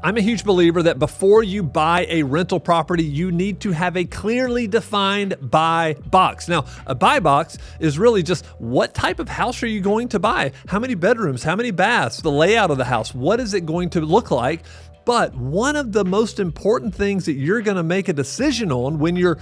I'm a huge believer that before you buy a rental property, you need to have a clearly defined buy box. Now, a buy box is really just what type of house are you going to buy? How many bedrooms, how many baths, the layout of the house, what is it going to look like? But one of the most important things that you're going to make a decision on when you're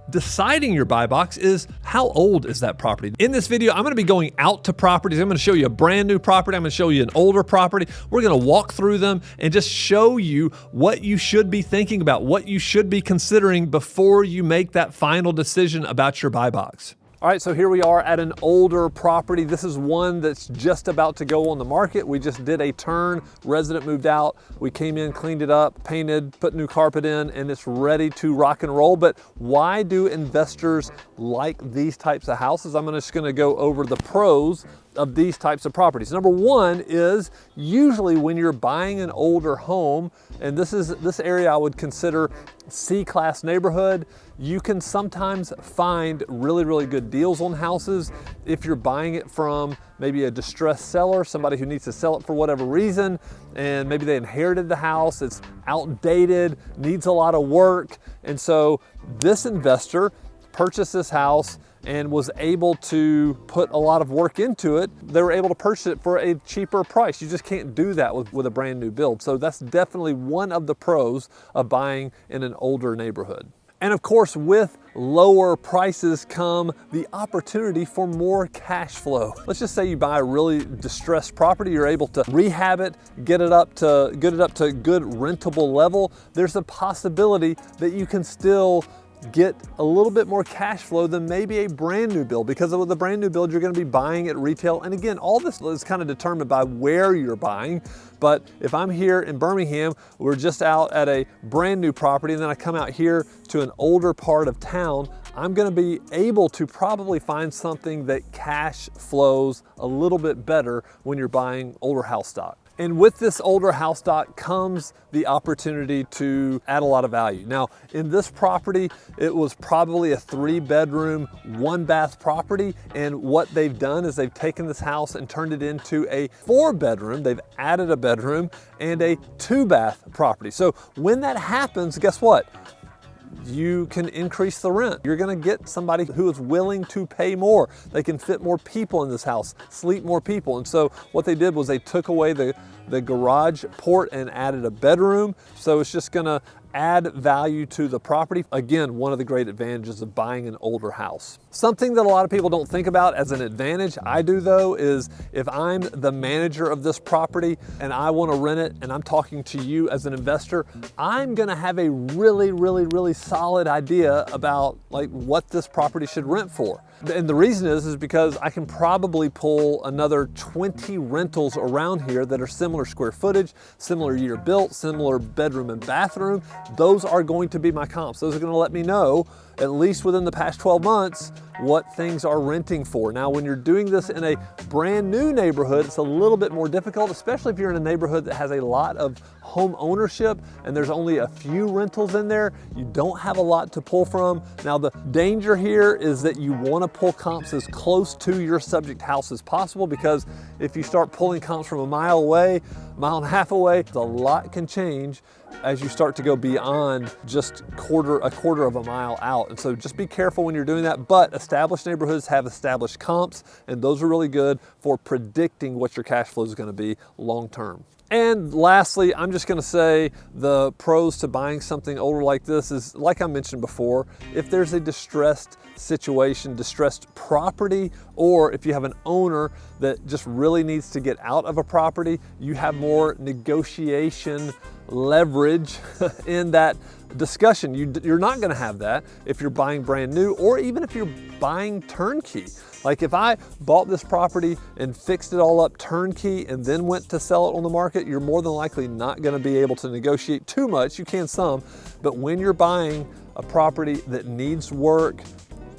deciding your buy box is how old is that property. In this video, I'm going to be going out to properties. I'm going to show you a brand new property. I'm going to show you an older property. We're going to walk through them and just show you what you should be thinking about, what you should be considering before you make that final decision about your buy box. All right, so here we are at an older property. This is one that's just about to go on the market. We just did a turn, resident moved out. We came in, cleaned it up, painted, put new carpet in, and it's ready to rock and roll. But why do investors like these types of houses? I'm just gonna go over the pros of these types of properties. Number one is usually when you're buying an older home, and this area I would consider C-class neighborhood, you can sometimes find really, really good deals on houses if you're buying it from maybe a distressed seller, somebody who needs to sell it for whatever reason, and maybe they inherited the house, it's outdated, needs a lot of work, and so this investor purchased this house and was able to put a lot of work into it. They were able to purchase it for a cheaper price. You just can't do that with a brand new build. So that's definitely one of the pros of buying in an older neighborhood. And of course, with lower prices come the opportunity for more cash flow. Let's just say you buy a really distressed property, you're able to rehab it, get it up to a good rentable level. There's a possibility that you can still get a little bit more cash flow than maybe a brand new build, because with a brand new build, you're going to be buying at retail. And again, all this is kind of determined by where you're buying. But if I'm here in Birmingham, we're just out at a brand new property, and then I come out here to an older part of town, I'm going to be able to probably find something that cash flows a little bit better when you're buying older house stock. And with this older house stock comes the opportunity to add a lot of value. Now, in this property, it was probably a 3-bedroom, 1-bath property. And what they've done is they've taken this house and turned it into a 4-bedroom. They've added a bedroom and a 2-bath property. So when that happens, guess what? You can increase the rent. You're gonna get somebody who is willing to pay more. They can fit more people in this house, sleep more people. And so what they did was they took away the garage port and added a bedroom. So it's just gonna add value to the property. Again, one of the great advantages of buying an older house. Something that a lot of people don't think about as an advantage, I do though, is if I'm the manager of this property and I want to rent it and I'm talking to you as an investor, I'm gonna have a really, really, really solid idea about like what this property should rent for. And the reason is because I can probably pull another 20 rentals around here that are similar square footage, similar year built, similar bedroom and bathroom. Those are going to be my comps. Those are going to let me know, at least within the past 12 months, what things are renting for. Now, when you're doing this in a brand new neighborhood, it's a little bit more difficult, especially if you're in a neighborhood that has a lot of home ownership and there's only a few rentals in there. You don't have a lot to pull from. Now, the danger here is that you want to pull comps as close to your subject house as possible, because if you start pulling comps from a mile away, mile and a half away, a lot can change as you start to go beyond just a quarter of a mile out. And so just be careful when you're doing that. But established neighborhoods have established comps, and those are really good for predicting what your cash flow is going to be long term. And lastly, I'm just going to say the pros to buying something older like this is, like I mentioned before, if there's a distressed situation, distressed property, or if you have an owner that just really needs to get out of a property, you have more negotiation leverage in that discussion. You're not going to have that if you're buying brand new, or even if you're buying turnkey. Like if I bought this property and fixed it all up turnkey and then went to sell it on the market, you're more than likely not going to be able to negotiate too much. You can some, but when you're buying a property that needs work,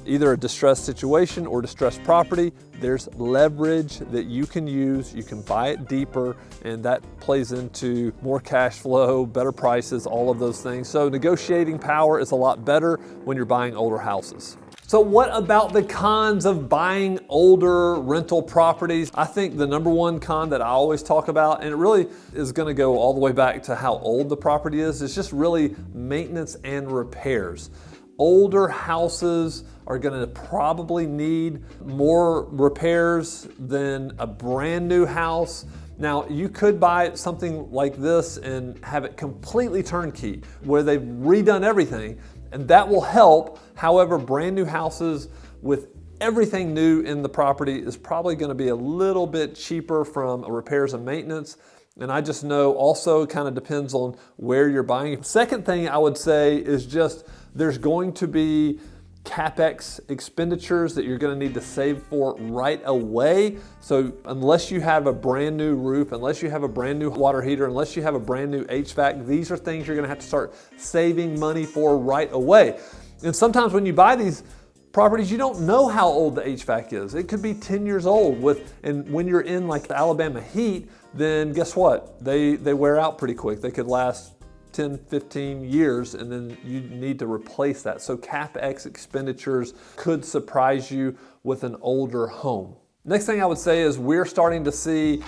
either a distressed situation or distressed property, there's leverage that you can use. You can buy it deeper, and that plays into more cash flow, better prices, all of those things. So negotiating power is a lot better when you're buying older houses. So what about the cons of buying older rental properties? I think the number one con that I always talk about, and it really is going to go all the way back to how old the property is just really maintenance and repairs. Older houses are going to probably need more repairs than a brand new house. Now, you could buy something like this and have it completely turnkey, where they've redone everything, and that will help. However, brand new houses with everything new in the property is probably going to be a little bit cheaper from repairs and maintenance. And I just know also kind of depends on where you're buying. Second thing I would say is just there's going to be capex expenditures that you're going to need to save for right away. So unless you have a brand new roof, unless you have a brand new water heater, unless you have a brand new HVAC, these are things you're going to have to start saving money for right away. And sometimes when you buy these properties, you don't know how old the HVAC is. It could be 10 years old and when you're in like the Alabama heat, then guess what? They wear out pretty quick. They could last 10, 15 years, and then you need to replace that. So capex expenditures could surprise you with an older home. Next thing I would say is we're starting to see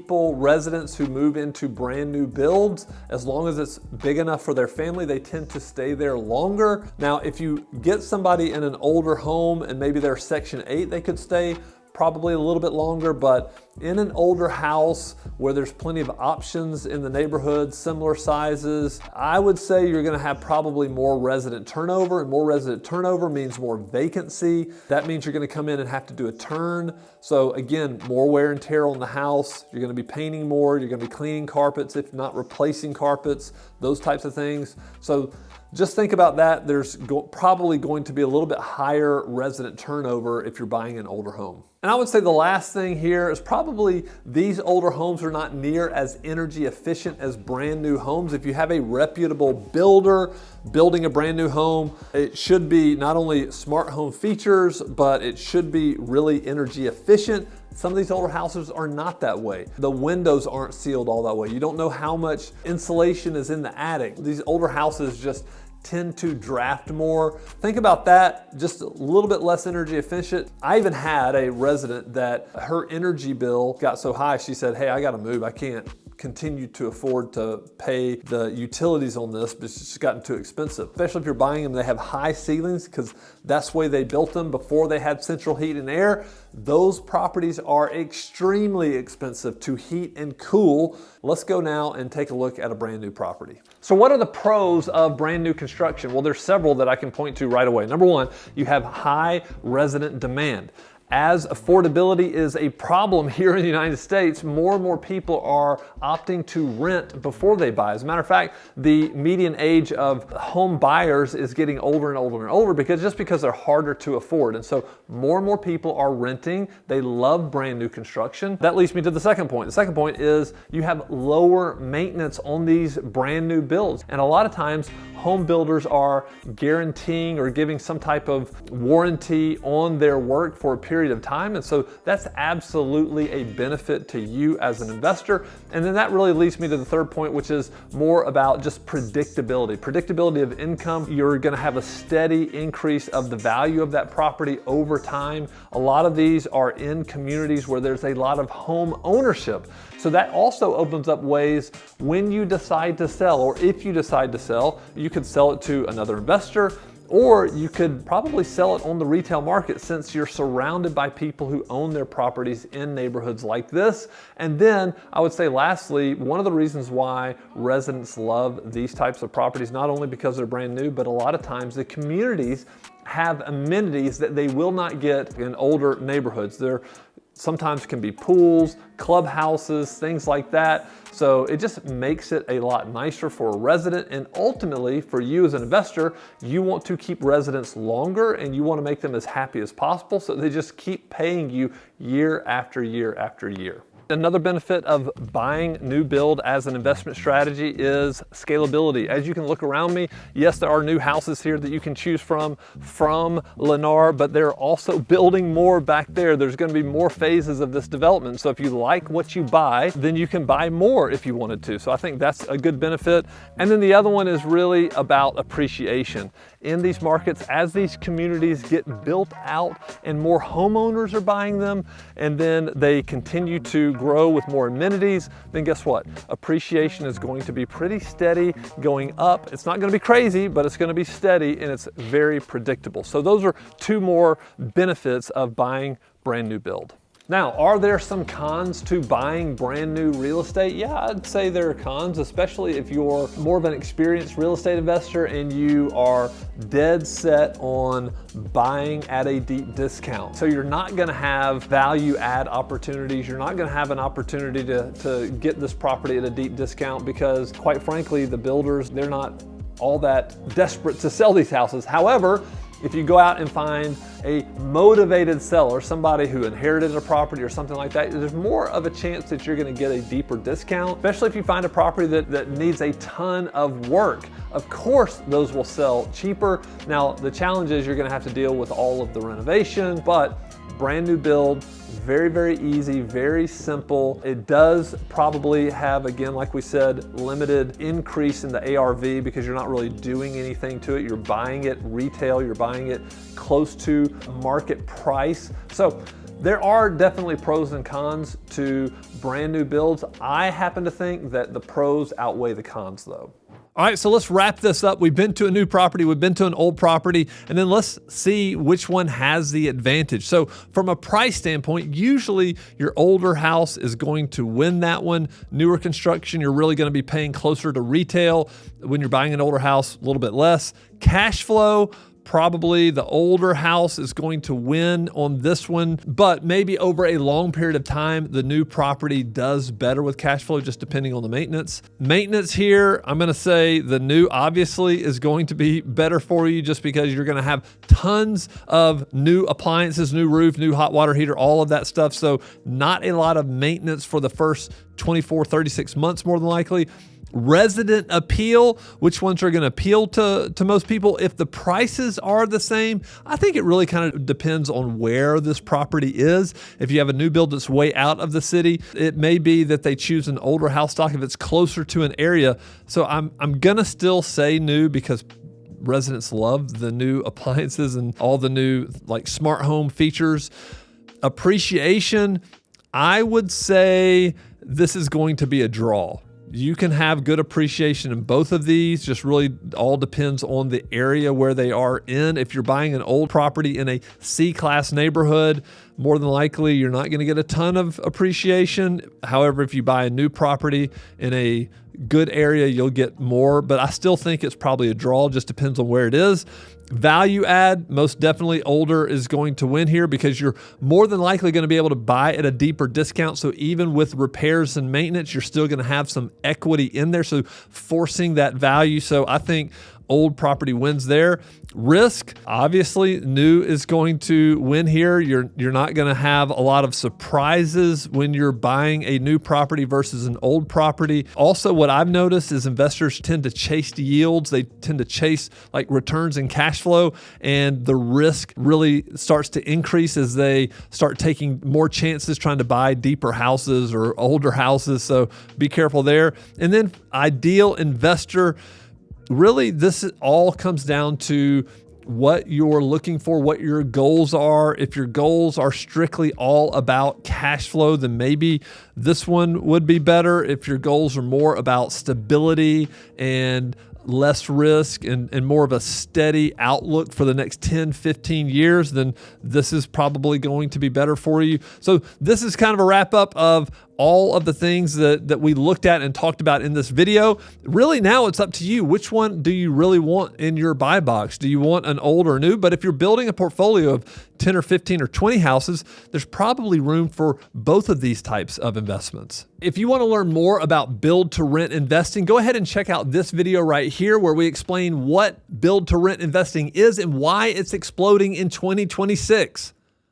residents who move into brand new builds, as long as it's big enough for their family, they tend to stay there longer. Now, if you get somebody in an older home and maybe they're Section 8, they could stay probably a little bit longer, but in an older house where there's plenty of options in the neighborhood, similar sizes, I would say you're gonna have probably more resident turnover, and more resident turnover means more vacancy. That means you're gonna come in and have to do a turn. So again, more wear and tear on the house. You're gonna be painting more, you're gonna be cleaning carpets, if not replacing carpets, those types of things. So just think about that. There's probably going to be a little bit higher resident turnover if you're buying an older home. And I would say the last thing here is probably these older homes are not near as energy efficient as brand new homes. If you have a reputable builder building a brand new home, it should be not only smart home features, but it should be really energy efficient. Some of these older houses are not that way. The windows aren't sealed all that way. You don't know how much insulation is in the attic. These older houses just tend to draft more. Think about that, just a little bit less energy efficient. I even had a resident that her energy bill got so high, she said, hey, I gotta move, I can't continue to afford to pay the utilities on this, but it's just gotten too expensive. Especially if you're buying them, they have high ceilings because that's the way they built them before they had central heat and air. Those properties are extremely expensive to heat and cool. Let's go now and take a look at a brand new property. So what are the pros of brand new construction? Well, there's several that I can point to right away. Number one, you have high resident demand. As affordability is a problem here in the United States, more and more people are opting to rent before they buy. As a matter of fact, the median age of home buyers is getting older and older and older because they're harder to afford. And so more and more people are renting. They love brand new construction. That leads me to the second point. The second point is you have lower maintenance on these brand new builds. And a lot of times home builders are guaranteeing or giving some type of warranty on their work for a period of time. And so that's absolutely a benefit to you as an investor. And then that really leads me to the third point, which is more about just predictability. Predictability of income. You're gonna have a steady increase of the value of that property over time. A lot of these are in communities where there's a lot of home ownership. So that also opens up ways when you decide to sell, or if you decide to sell, you could sell it to another investor, or you could probably sell it on the retail market since you're surrounded by people who own their properties in neighborhoods like this. And then I would say lastly, one of the reasons why residents love these types of properties, not only because they're brand new, but a lot of times the communities have amenities that they will not get in older neighborhoods. There sometimes can be pools, clubhouses, things like that. So it just makes it a lot nicer for a resident. And ultimately for you as an investor, you want to keep residents longer and you want to make them as happy as possible. So they just keep paying you year after year after year. Another benefit of buying new build as an investment strategy is scalability. As you can look around me, yes, there are new houses here that you can choose from Lennar, but they're also building more back there. There's going to be more phases of this development. So if you like what you buy, then you can buy more if you wanted to. So I think that's a good benefit. And then the other one is really about appreciation. In these markets, as these communities get built out and more homeowners are buying them, and then they continue to grow with more amenities, then guess what? Appreciation is going to be pretty steady going up. It's not going to be crazy, but it's going to be steady, and it's very predictable. So those are two more benefits of buying brand new build. Now, are there some cons to buying brand new real estate? Yeah, I'd say there are cons, especially if you're more of an experienced real estate investor and you are dead set on buying at a deep discount. So you're not gonna have value add opportunities. You're not gonna have an opportunity to get this property at a deep discount because, quite frankly, the builders, they're not all that desperate to sell these houses. However, if you go out and find a motivated seller, somebody who inherited a property or something like that, there's more of a chance that you're gonna get a deeper discount, especially if you find a property that needs a ton of work. Of course, those will sell cheaper. Now, the challenge is you're gonna have to deal with all of the renovation, but brand new build, very, very easy, very simple. It does probably have, again, like we said, limited increase in the ARV because you're not really doing anything to it. You're buying it retail, you're buying it close to market price. So there are definitely pros and cons to brand new builds. I happen to think that the pros outweigh the cons though. All right, so let's wrap this up. We've been to a new property, we've been to an old property, and then let's see which one has the advantage. So from a price standpoint, usually your older house is going to win that one. Newer construction, you're really gonna be paying closer to retail. When you're buying an older house, a little bit less. Cash flow, probably the older house is going to win on this one, but maybe over a long period of time, the new property does better with cash flow, just depending on the maintenance. Maintenance here, I'm gonna say the new obviously is going to be better for you just because you're gonna have tons of new appliances, new roof, new hot water heater, all of that stuff. So not a lot of maintenance for the first 24, 36 months more than likely. Resident appeal, which ones are going to appeal to most people? If the prices are the same, I think it really kind of depends on where this property is. If you have a new build that's way out of the city, it may be that they choose an older house stock if it's closer to an area. So I'm going to still say new because residents love the new appliances and all the new like smart home features. Appreciation, I would say this is going to be a draw. You can have good appreciation in both of these, just really all depends on the area where they are in. If you're buying an old property in a C-class neighborhood, more than likely you're not gonna get a ton of appreciation. However, if you buy a new property in a good area, you'll get more, but I still think it's probably a draw, just depends on where it is. Value add, most definitely older is going to win here because you're more than likely going to be able to buy at a deeper discount. So even with repairs and maintenance, you're still going to have some equity in there. So forcing that value. So I think old property wins there. Risk, obviously, new is going to win here. You're not going to have a lot of surprises when you're buying a new property versus an old property. Also, what I've noticed is investors tend to chase the yields. They tend to chase like returns and cash flow, and the risk really starts to increase as they start taking more chances trying to buy deeper houses or older houses. So be careful there. And then ideal investor, really, this all comes down to what you're looking for, what your goals are. If your goals are strictly all about cash flow, then maybe this one would be better. If your goals are more about stability and less risk and more of a steady outlook for the next 10, 15 years, then this is probably going to be better for you. So this is kind of a wrap up of all of the things that we looked at and talked about in this video. Really now it's up to you. Which one do you really want in your buy box? Do you want an old or new? But if you're building a portfolio of 10 or 15 or 20 houses, there's probably room for both of these types of investments. If you want to learn more about build to rent investing, go ahead and check out this video right here where we explain what build to rent investing is and why it's exploding in 2026.